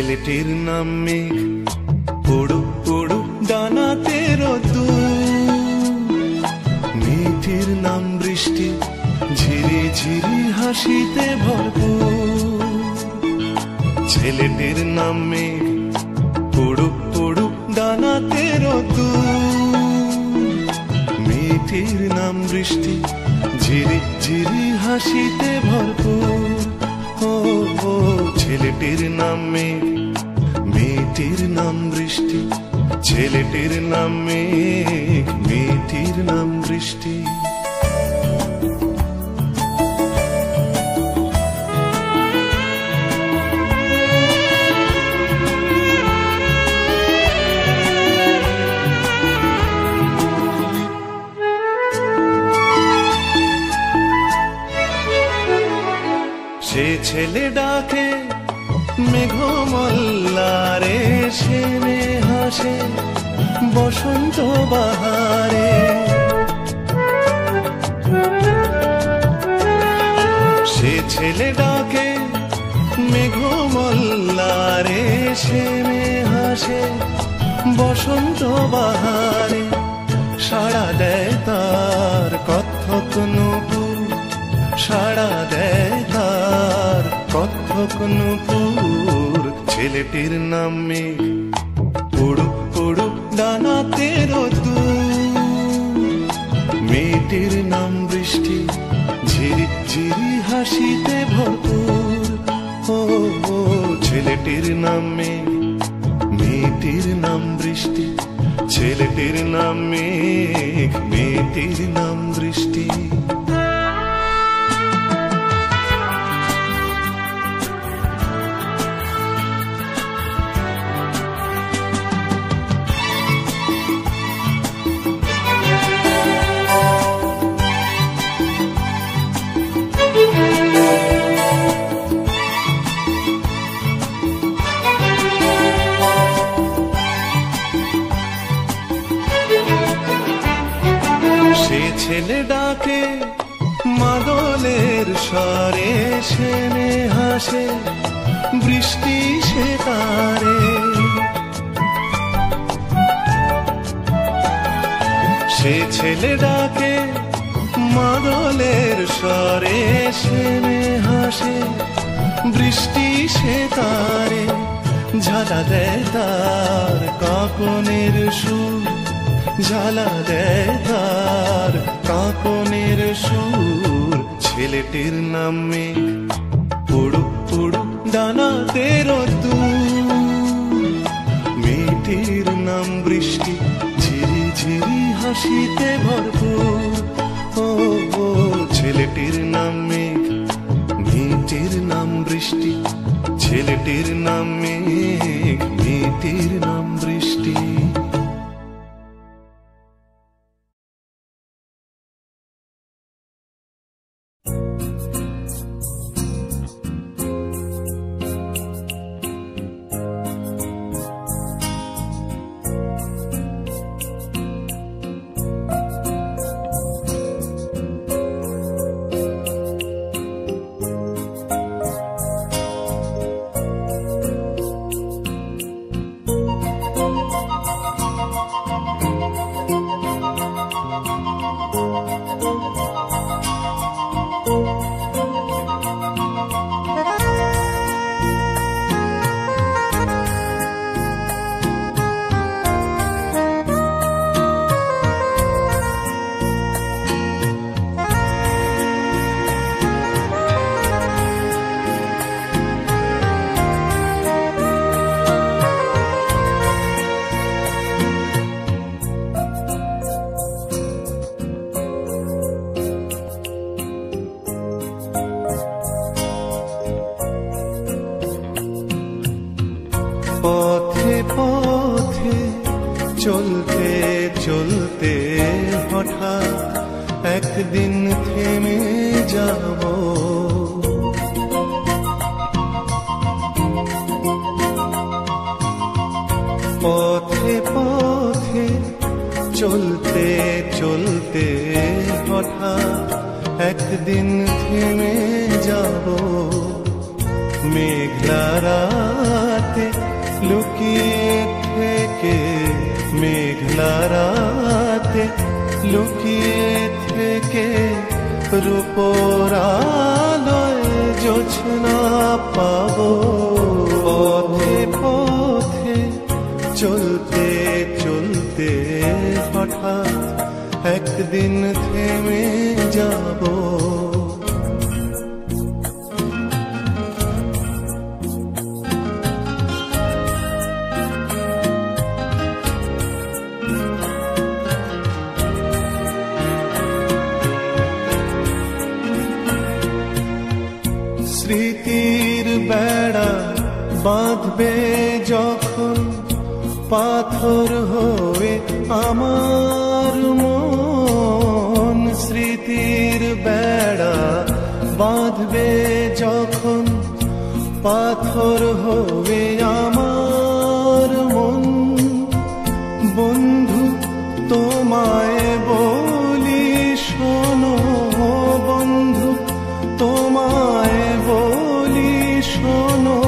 ছেলেটির নাম মেঘ, উড়ুক উড়ুক ডানাতে রোদ্দুর। মেয়েটির নাম বৃষ্টি, ঝিরি ঝিরি হাসিতে ভরপুর। ছেলেটির নাম মেঘ, উড়ুক উড়ুক ডানাতে রোদ্দুর। মেয়েটির নাম বৃষ্টি, ঝিরি ঝিরি হাসিতে ভরপুর। ও ও ছেলেটির নাম মেঘ, মেয়েটির নাম বৃষ্টি। ছেলেটির নাম মেঘ, মেয়েটির নাম বৃষ্টি। সে ছেলে ডাকে মেঘমল্লারে, সে হাসে বসন্ত বাহারে। সে ছেলে ডাকে মেঘমল্লারে, সে হাসে বসন্ত বাহারে। সাড়া দেয় তার কত্থক নূপুর, সাড়া দেয় তার কত্থক নূপুর। ছেলেটির নাম মেঘ, উড়ুক উড়ুক ডানাতে রোদ্দুর। মেয়েটির নাম বৃষ্টি, ঝিরি ঝিরি হাসিতে ভরপুর। ও ও ছেলেটির নাম মেঘ, মেয়েটির নাম বৃষ্টি। ছেলেটির নাম মেঘ, মেয়েটির নাম বৃষ্টি। সে ছেলে ডাকে মাদলের স্বরে, সে হাসে বৃষ্টি সে তারে। সে ছেলে ডাকে মাদলের স্বরে, সে হাসে বৃষ্টি সে তারে। ঝালা দেয় তার কাঁকনের সুর, ঝালা দেয় তার কাঁকনের সুর। ছেলেটির নাম মেঘ, উড়ুক উড়ুক ডানাতে রোদ্দুর। মেয়েটির নাম বৃষ্টি, ঝিরি ঝিরি হাসিতে ভরপুর। ও ও ছেলেটির নাম মেঘ, মেয়েটির নাম বৃষ্টি। ছেলেটির নাম মেঘ, মেয়েটির নাম বৃষ্টি। পথে পথে চলতে চলতে হঠাৎ একদিন থেমে যাব। পথে পথে চলতে চলতে হঠাৎ একদিন থেমে যাব। মেঘলা রাতে লুকিয়ে থেকে মেঘলা রাতে লুকিয়ে থেকে রূপোর আলোয় জোছনা পাবো পথে পথে চলতে চলতে হঠাৎ একদিন থেমে যাব স্মৃতির বেড়া বাঁধবে যখন পাথর হয়ে আমার মন স্মৃতির বেড়া বাঁধবে যখন পাথর হয়ে আমার মন বন্ধু তোমায় বলি শোনো বন্ধু তোমায় বলি শোনো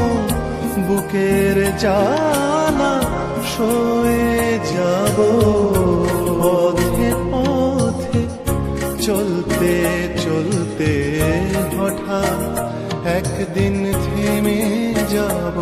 বুকের জ্বালা সয়ে যাব পথে পথে চলতে চলতে হঠাৎ একদিন থেমে যাব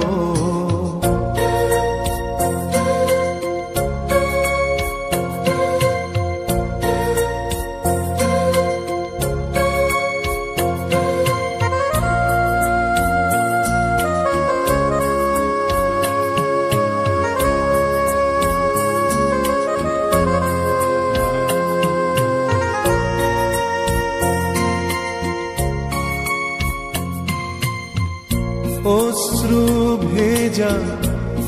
অশ্রু ভেজা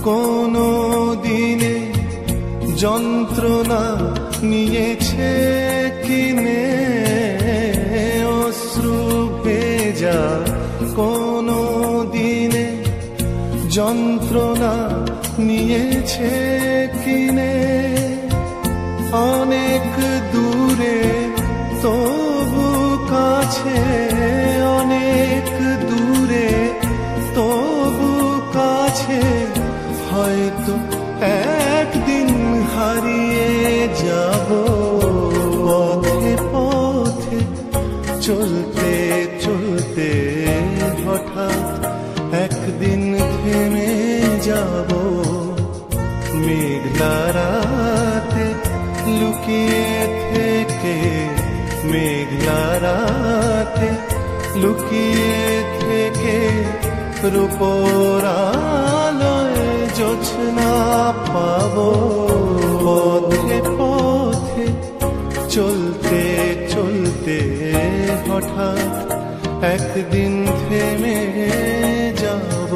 কোনো দিনে যন্ত্রণা নিয়েছে কিনে অশ্রু ভেজা কোনো দিনে যন্ত্রণা নিয়েছে কিনে অনেক দূরে তবু কাছে অনেক দূরে তবু কাছে হয়তো একদিন হারিয়ে যাব পথে পথে চলতে চলতে হঠাৎ একদিন থেমে যাব মেঘলা রাতে লুকিয়ে থেকে মেঘলা রাতে লুকিয়ে থেকে রূপোর আলোয় জোছনা পাবো পথে পথে চলতে চলতে হঠাৎ একদিন থেমে যাব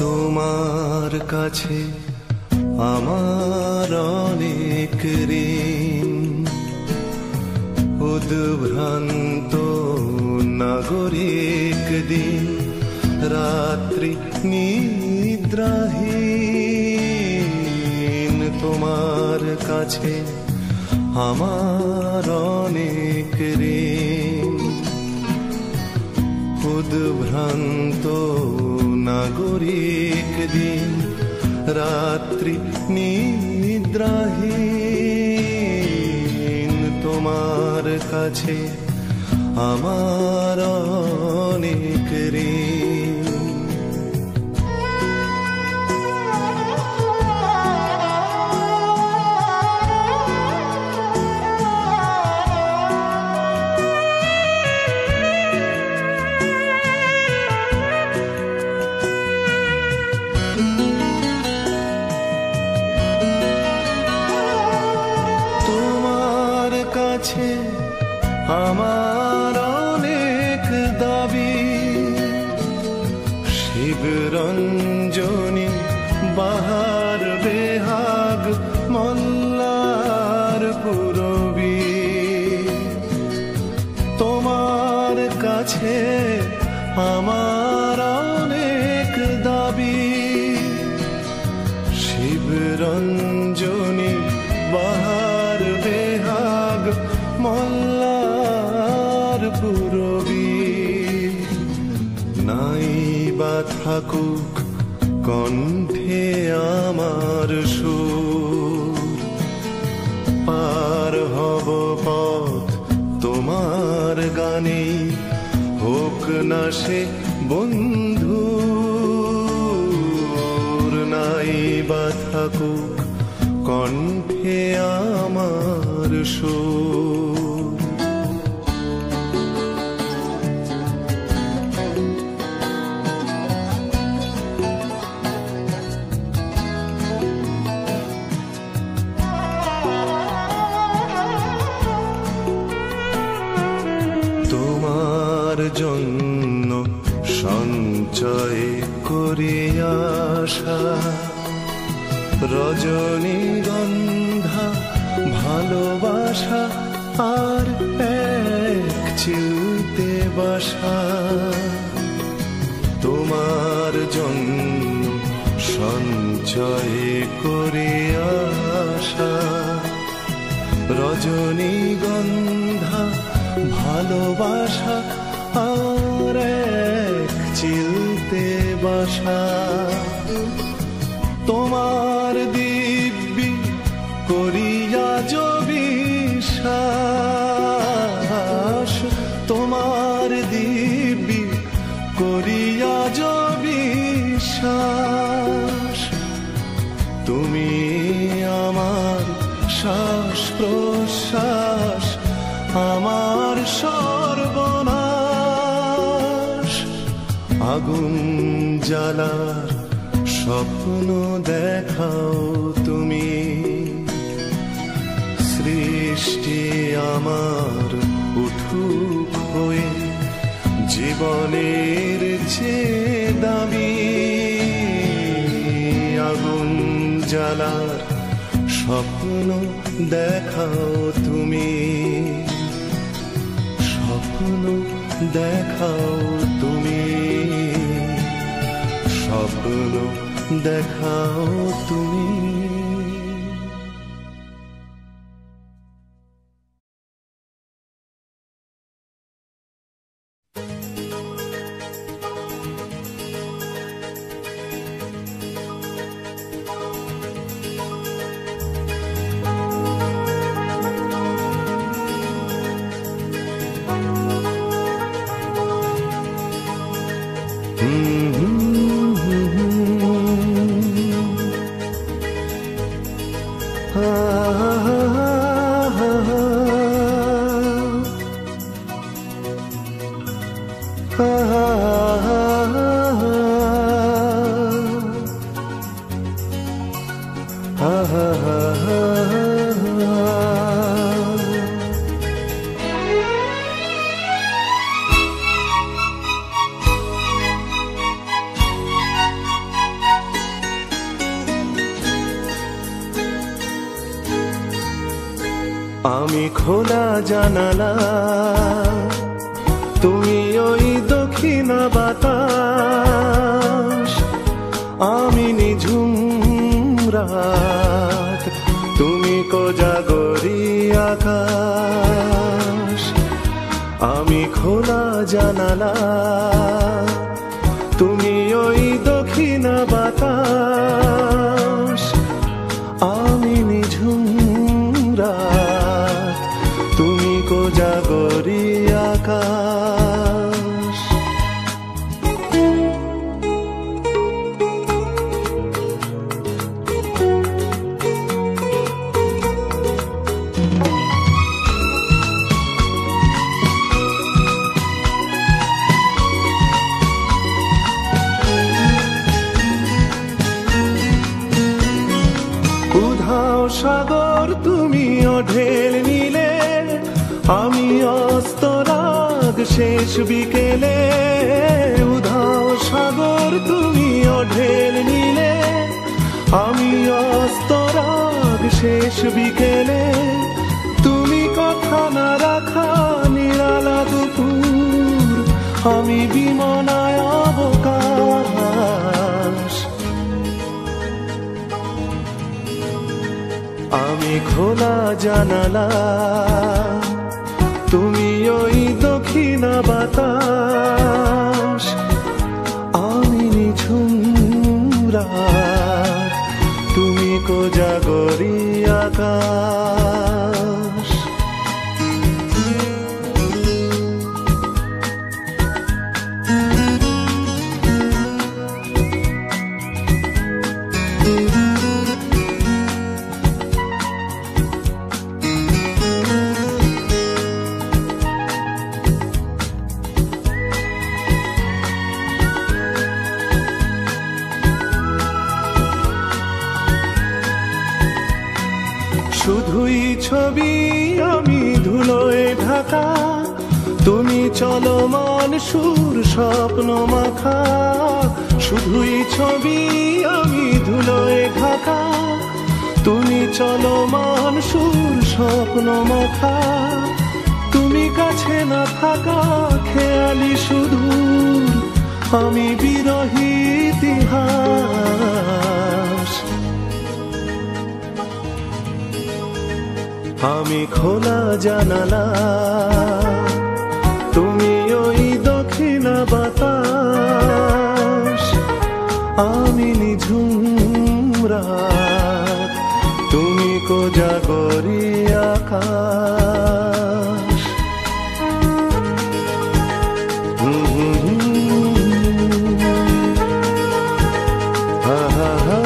তোমার কাছে আমার অনেক ঋণ উদ্ভ্রান্ত নাগরিক দিন রাত্রি নিদ্রাহীন তোমার কাছে আমার অনেক ঋণ উদ্ভ্রান্ত নাগরিক দিন রাত্রি নিদ্রাহীন তোমার কাছে আমার অনেক ঋণ শিবরঞ্জনী বাহার বেহাগ মল্লার পুরবী, তোমার কাছে আমার অনেক দাবি। শিবরঞ্জনী বাহার বেহাগ মল্লার পুরবী, নাই বা থাকুক কণ্ঠে আমার সুর, পার হব পথ তোমার গানে, হোক না সে বন্ধু। নাই বা থাকুক কণ্ঠে আমার সুর। তোমার জন্য সঞ্চয় করে আসা রজনীগন্ধা ভালোবাসা আর এক চিলতে বাসা। তোমার জন্য সঞ্চয় করে আসা রজনীগন্ধা ভালোবাসা আর এক চিলতে বাসা। তোমার দিব্যি করিয়া বিশ্বাস, তোমার দিব্যি করিয়া বিশ্বাস। তুমি আমার শ্বাস প্রশ্বাস, আমার সর্বনাশ। আগুন জ্বালার স্বপ্ন দেখাও তুমি, সৃষ্টি আমার উঠুক হয়ে জীবনের চেয়ে দামি। আগুন জ্বালার স্বপ্ন দেখাও তুমি, স্বপ্ন দেখাও তুমি, স্বপ্ন দেখাও তুমি। আমি খোলা জানালা, তুমি ওই দক্ষিণা বাতাস। আমি নিঝুম রাত, তুমি কোজাগরি আকাশ। আমি খোলা জানালা, তুমি ওই দক্ষিণা বাতাস। আমি নিঝুম রাত, তুমি কোজাগরি আকাশ। উধাও সাগর তুমি ঢেল নিলে, আমি অস্তরাগ শেষ বিকেলে। উধাও সাগর তুমি বিকেলে তুমি কথা না রাখা নিরালা দুপুর, আমি বিমনায় অবকাশ। আমি খোলা জানালা, তুমি ওই দক্ষিণা বাতাস, আমি নিঝুম রাত, তুমি কোজাগরী আকাশ। শুধুই ছবি আমি ধুলোয় ঢাকা, তুমি চলমান সুর স্বপ্ন মাখা। শুধুই ছবি আমি ধুলোয় ঢাকা, তুমি চলমান সুর স্বপ্ন মাখা। তুমি কাছে না থাকা খেয়ালি সুদূর, আমি বিরহী ইতিহাস। আমি খোলা জানালা, তুমি ওই দক্ষিণা বাতাস, আমি নিঝুম রাত, তুমি কোজাগরী আকাশ। হা হা হা।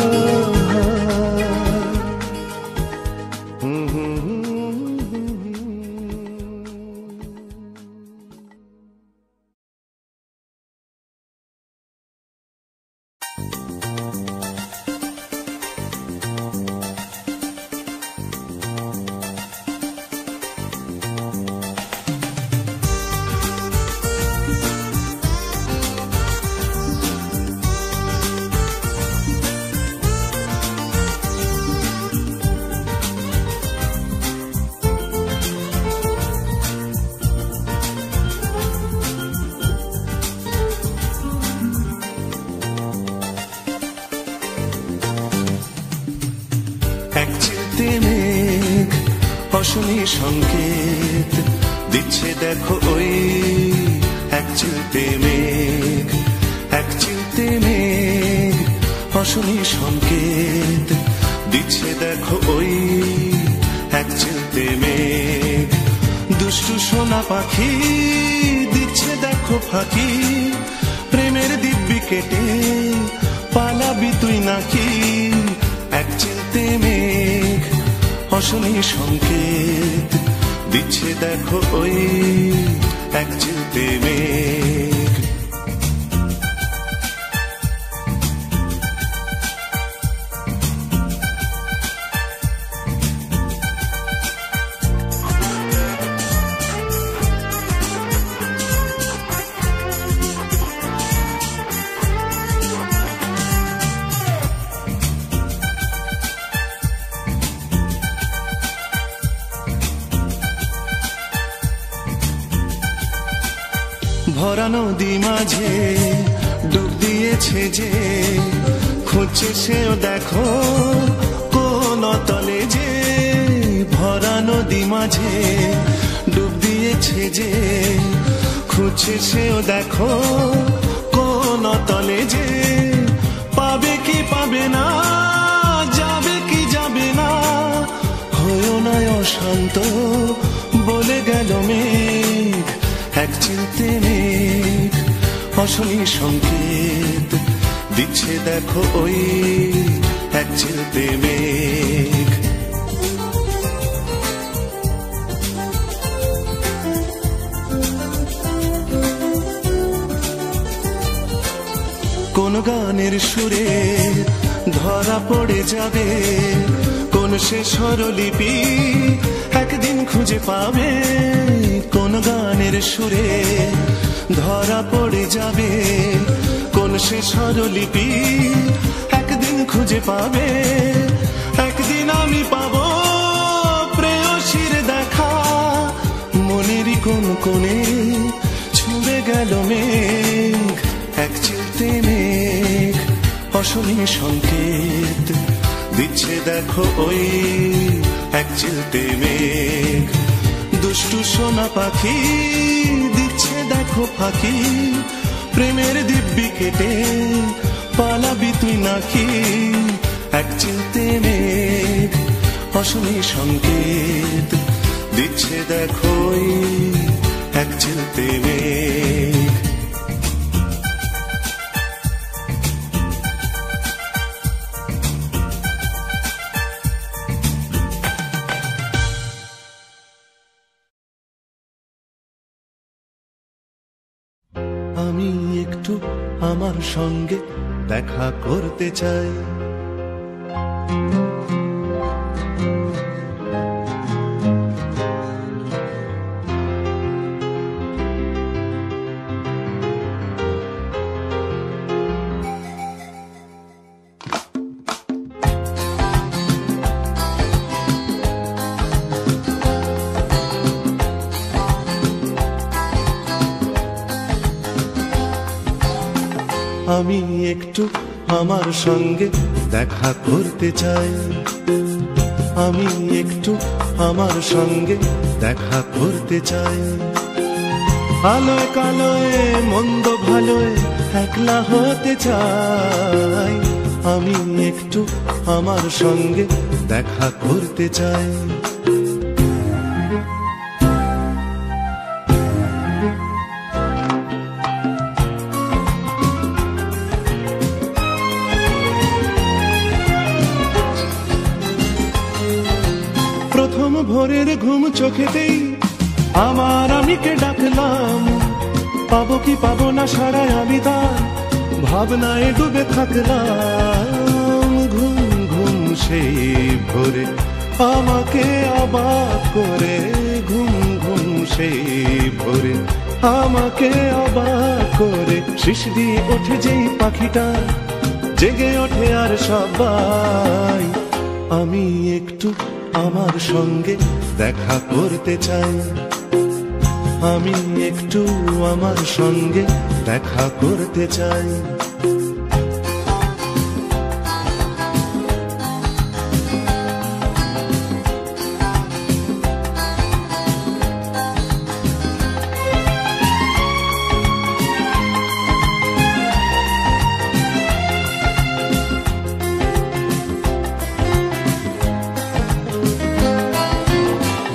অশনি সংকেত দিচ্ছে দেখো ওই এক চিলতে মেঘ, এক চিলতে মেঘ। অশনি সংকেত দিচ্ছে দেখো ওই এক চিলতে মেঘ। দুষ্টু সোনা পাখি দিচ্ছে দেখো ফাঁকি, প্রেমের দিব্যি কেটে পালাবি তুই নাকি। এক চিলতে মেঘ অশনি সংকেত দিচ্ছে দেখো ওই এক চিলতে মেঘ। ভরা নদী মাঝে ডুব দিয়েছে যে, খুঁজছে সেও দেখো কোন তলে যে। ভরা নদী মাঝে ডুব দিয়েছে যে, খুঁজছে সেও দেখো কোন তলে যে। পাবে কি পাবে না, যাবে কি যাবে না, হয়েও না অশান্ত বলে গেল মেঘ। এক চিলতে মেঘ অশনি সংকেত দিচ্ছে দেখো ওই এক চিলতে মেঘ। কোন গানের সুরে ধরা পড়ে যাবে কোন সে স্বরলিপি, একদিন খুঁজে পাবে। কোন গানের সুরে ধরা পড়ে যাবে কোন সে স্বরলিপি, একদিন খুঁজে পাবে। একদিন আমি পাবো কোন কোণে ছুঁড়ে গেল মেঘ, এক চিলতে মেঘ অশনি সংকেত দিচ্ছে দেখো ওই এক চিলতে মেঘ। দুষ্টু সোনা পাখি দিচ্ছে দেখো ফাঁকি, প্রেমের দিব্যি কেটে পালাবি তুই নাকি। এক চিলতে মেঘ অশনি সংকেত দিচ্ছে দেখো এক চিলতে মেঘ। আমি একটু আমার সঙ্গে দেখা করতে চাই, আমি একটু আমার সঙ্গে দেখা করতে চাই, আমি একটু আমার সঙ্গে দেখা করতে চাই। আলোয় কালোয় মন্দ ভালোয় একলা হতে চাই, আমি একটু আমার সঙ্গে দেখা করতে চাই। প্রথম ভোরের ঘুম চোখেতেই আমার আমিকে ডাকলাম, পাবো কি পাবো না সারায় আমি তার ভাবনায় ডুবে থাকলাম। ঘুম ঘুম সেই ভোরে আমাকে অবাক করে, ঘুম ঘুম সেই ভোরে আমাকে অবাক করে। শিশ দিয়ে ওঠে যেই পাখিটা জেগে ওঠে আর সবাই। আমি একটু আমার সঙ্গে দেখা করতে চাই, আমি একটু আমার সঙ্গে দেখা করতে চাই।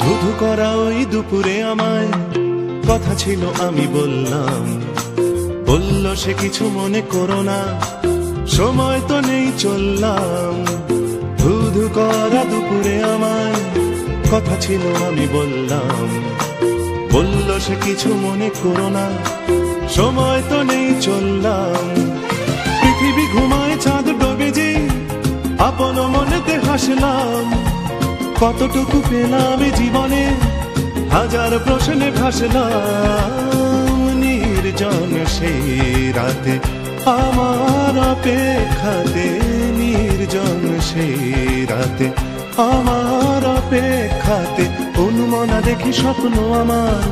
ধুধু করা ওই দুপুরে আমায় কথা ছিল আমি বললাম, বলল সে কিছু মনে করো না সময় তো নেই চললাম। ধুধু করা দুপুরে আমায় কথা ছিল আমি বললাম, বলল সে কিছু মনে করো না সময় তো নেই চললাম। পৃথিবী ঘুমায় চাঁদ ডোবে যে আপন মনেতে হাসলাম, কতটুকু পেলাম জীবনে হাজার প্রশ্নে ভাসলাম। নির্জন সেই রাতে আমার অপেক্ষাতে, নির্জন সেই রাতে আমার অপেক্ষাতে। অনুমনা দেখি স্বপ্ন আমার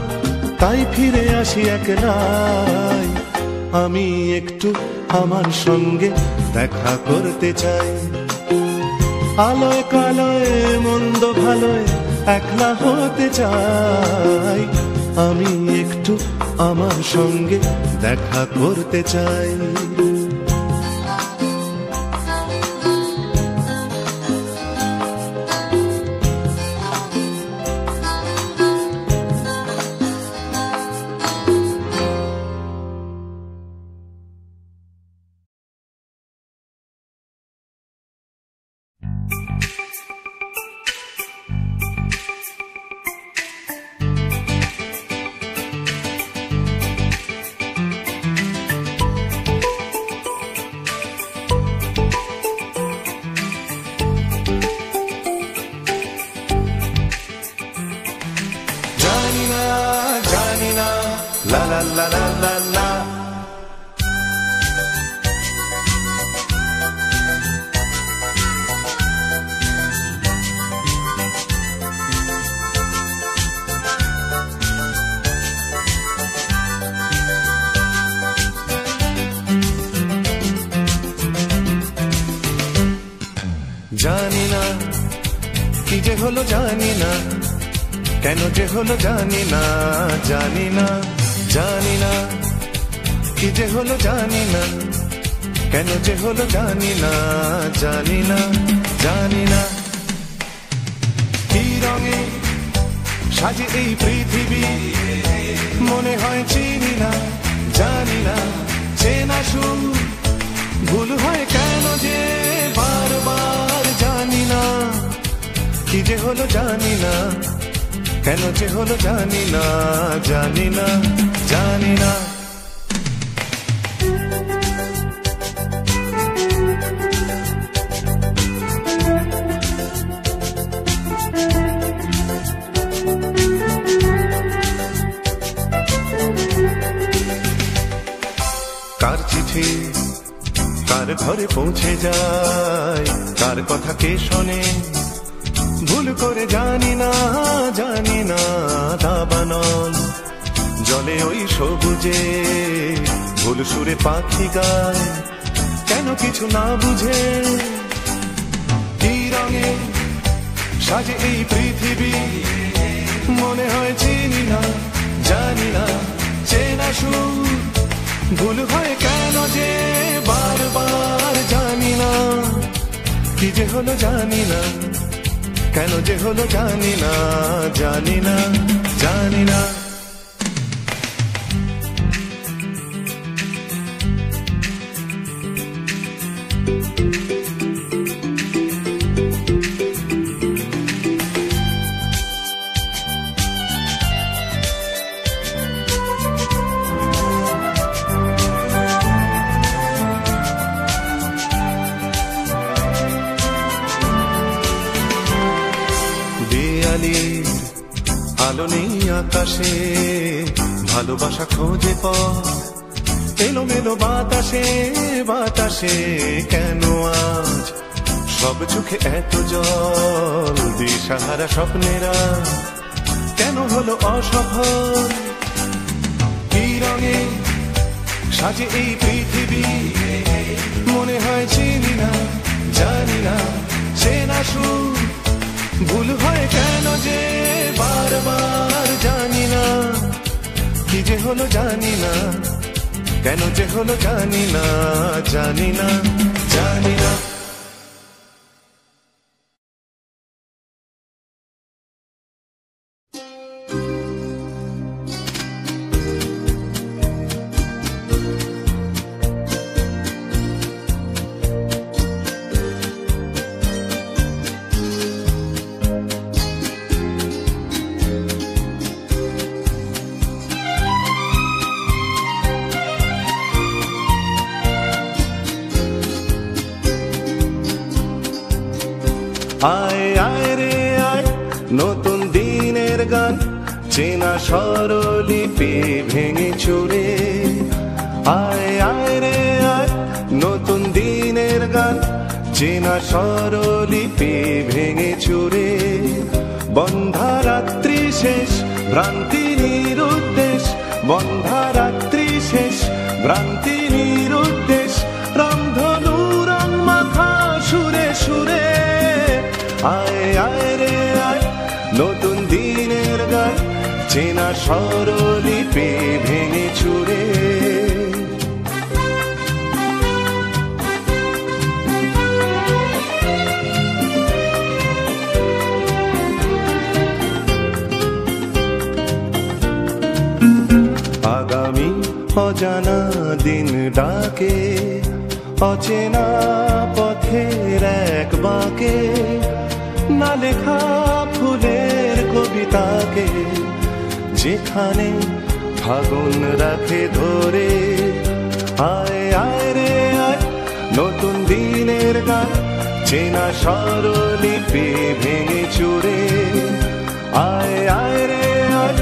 তাই ফিরে আসি একলাই। আমি একটু আমার সঙ্গে দেখা করতে চাই, আলোয় কালোয় মন্দ ভালোয় একলা হতে চাই। আমি একটু আমার সঙ্গে দেখা করতে চাই। হলো জানি না, কেন যে হলো জানি না, জানি না, জানি না, কি যে হলো জানি না, কেন যে হলো জানি না, জানি না, জানি না। কি রঙে সাজে এই পৃথিবী মনে হয় চিনি না, জানি না, চেনা সুর ভুল হয় কেন যে বারবার, জানি না, কি যে হলো জানি না, কেন যে হলো জানি না, জানি না, জানি না। কার চিঠি কার ঘরে পৌঁছে যায়, কার কথা কে শোনে ভুল করে, জানি না, জানি না, দাবানল জলে ওই সবুজে ভুল সুরে পাখি গায়, কেন কিছু না বুঝে। কি রঙে সাজে এই পৃথিবী মনে হয় চিনি না, জানি না, চেনা সুর ভুল হয় কেন যে বারবার, জানি না, কি যে হলো জানি না, কেন যে হলো জানি না, জানি না, জানি না। আলো নেই আকাশে, ভালোবাসা খোঁজে পথ এলোমেলো বাতাসে, বাতাসে কেন আজ সব চোখে এত জল, দিশাহারা স্বপ্নেরা কেন হলো অসফল। কি রঙে সাজে এই পৃথিবী মনে হয় চিনি না, জানি না, চেনা সুর ভুল হয় কেন যে বারবার, জানি না, কি যে হলো জানি না, কেন যে হলো জানি না, জানি না, জানি না। আয় আয় রে আয়, নতুন দিনের গান, চেনা স্বরলিপি ভেঙে চুরে। আয় আয় রে আয়, নতুন দিনের গান, চেনা স্বরলিপি ভেঙে চুরে। বন্ধা রাত্রি শেষ, ভ্রান্তি নিরুদ্দেশ, বন্ধা রাত্রি শেষ, ভ্রান্তি নিরুদ্দেশ, রামধনু রং মাখা সুরে সুরে। আয় আয় রে আয়, নতুন দিনের গান, চেনা স্বরলিপি ভেঙে চুরে। আগামী অজানা দিন ডাকে, অচেনা পথের এক বাঁকে, না লেখা ফুলের কবিতাকে, যেখানে ফাগুন রাখে ধরে। আয় আয় রে আয়, নতুন দিনের গান, চেনা স্বরলিপি ভেঙে চুরে। আয় আয় রে আয়,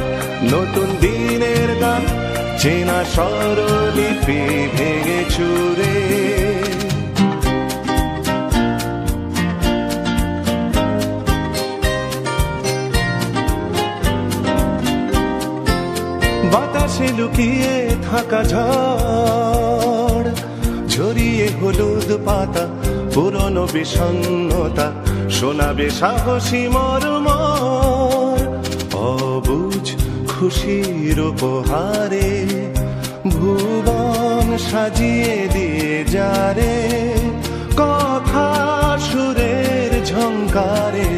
নতুন দিনের গান, চেনা স্বরলিপি ভেঙে চুরে। বাতাসে লুকিয়ে থাকা ঝড়, ঝরিয়ে হলুদ পাতা, পুরনো বিষণ্ণতা, শোনাবে সাহসী মর্মর অবুঝ খুশির উপহারে ভুবন সাজিয়ে দিয়ে যারে কথা সুরের ঝংকারে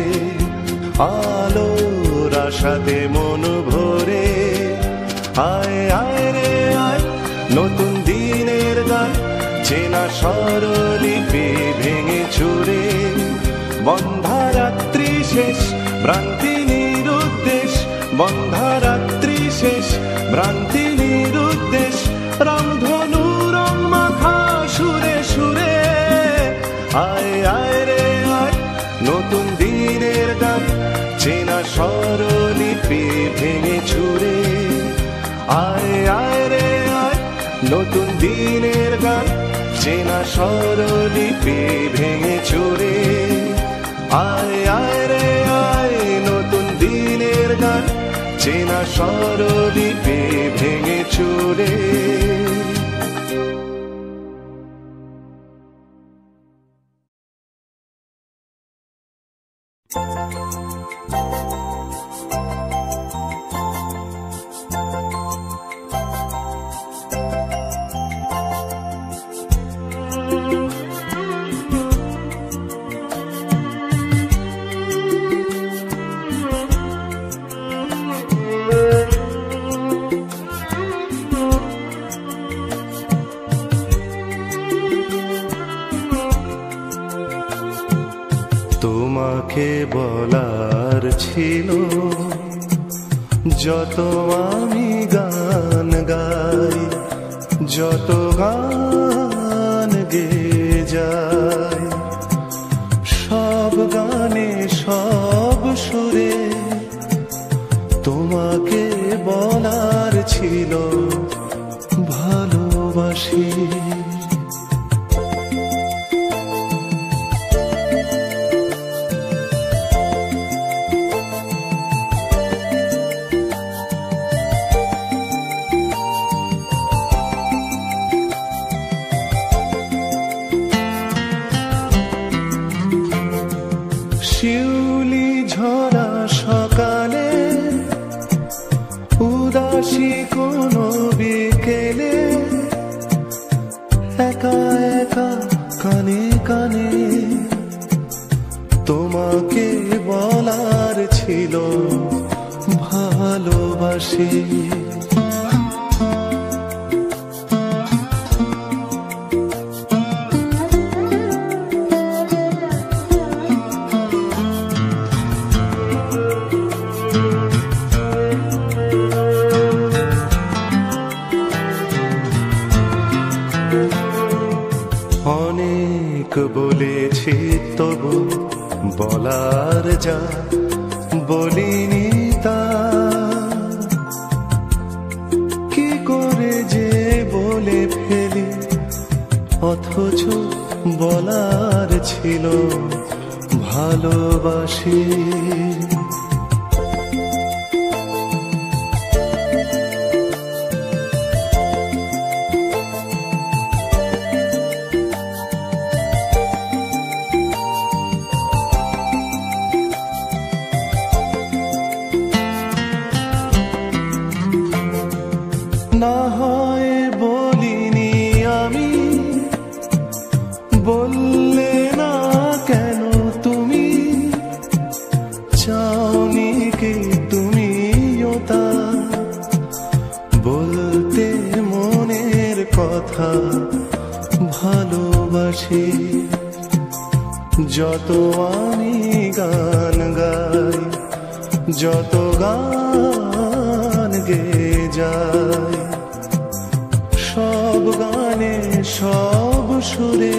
আলোর আশাতে মন ভরে আয় আয় রে আয় নতুন দিনের গান চেনা স্বরলিপি ভেঙে চুরে বন্ধা রাত্রি শেষ ভ্রান্তি নিরুদ্দেশ বন্ধা রাত্রি শেষ ভ্রান্তি নিরুদ্দেশ রামধনু রং মাখা সুরে সুরে আয় আয় রে আয় নতুন দিনের গান চেনা স্বরলিপি ভেঙে চুরে আয় আয় রে আয় নতুন দিনের গান চেনা স্বরলিপি ভেঙে চুরে আয় আয় রে আয় নতুন দিনের গান চেনা স্বরলিপি ভেঙে চুরে তোমাকে বলার ছিল যত আমি গান গাই যত গান গেয়ে যাই সব গানে সব সুরে তোমাকে বলার ছিল ভালোবাসি শিউলি ঝরা সকালে উদাসী কোনো বিকেলে একা একা কানে কানে তোমাকে বলার ছিল ভালোবাসি অনেক বলেছি তবু বলার যা বলিনি তা কি করে যে বলে ফেলি অথচ বলার ছিল ভালোবাসি না হয় বলিনি আমি বললে না কেন তুমি চাওনি কি তুমিও তা বলতে মনের কথা ভালোবাসি যত আমি গান গাই যত গান গেয়ে যাই সব গানে সব সুরে